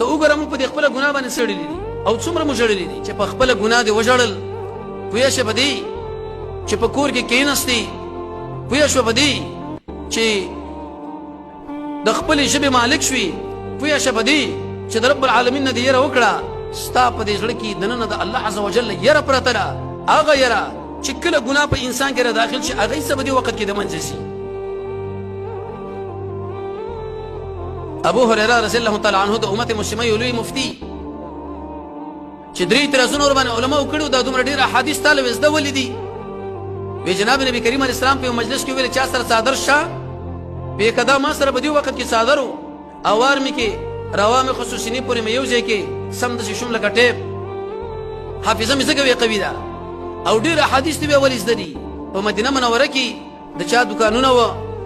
ته وګوره موږ په دې خپله ګناه باندې څړلي دي او څومره مو ژړلي دي چې په خپله ګناه دې وژړل. پوهه شوه په دې چې په کور کې کېناستې، پوهه شوه په دې چې د خپلې ژبې مالک شوي، پوهه شوه په دې چې د رب العالمین نه دې یره وکړه. ستا په دې زړه کې دننه د الله عز وجل یره پرته ده، هغه یره چې کله ګناه په انسان کې را داخل شي هغه څه په دې وخت کې د منځه شي. ابو هريره رضی الله تعالی عنه د امت مسلمه یو لوی مفتي چې درې ترازونه ور باندې علماء کړو دا دومره ډېر احادیث طالب زده ولیدي. وی جناب نبی کریم علیه السلام په مجلس کې ویل چا سره صادر شه په کدا ما سره په دې وخت کې صادرو اوار می کې روام خصوصي پورې مې یو ځای کې سم د شوم لکه ټیپ حافظه مې زګوي قوي ده او ډېر احادیث دی ولې زده دي. په مدینه منوره کې د چا دکانونه و،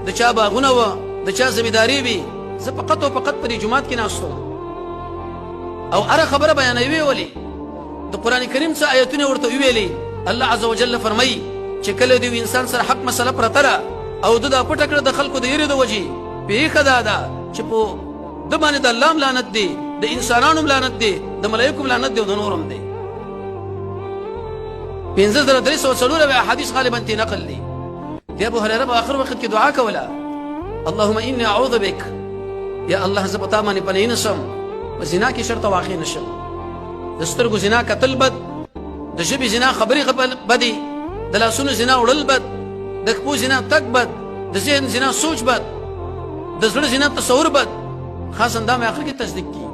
د چا باغونه و، د چا زمینداری وي. زه فقط او فقط په دې جماعت کې ناستم او هره خبره بیانوي ولې د قران کریم څخه آیتونه ورته ویلي. الله عز وجل فرمایي چې کله دی انسان سره حق مسله پرته ده او د پټه کړه د خلکو د یری د وجې پیښه ده چې په د باندې د الله لعنت دی، د انسانانو لعنت دی، د ملائکو لعنت دی او د نورم دی. 5340 احادیث غالبا تی نقل دي. دی ابو هريره په اخر وخت کې دعا کوله اللهم اني اعوذ بك، یا الله زه په تا باندې پناه نشم په زنا کې شرط واقع نشم. د سترګو زنا قتل بد، د ژبې زنا خبرې بدې، د لاسونو زنا وړل بد، د خپو زنا تک بد، د ذهن زنا سوچ بد، د زړه زنا تصور بد. خاص اندام آخر کی تصدیق کی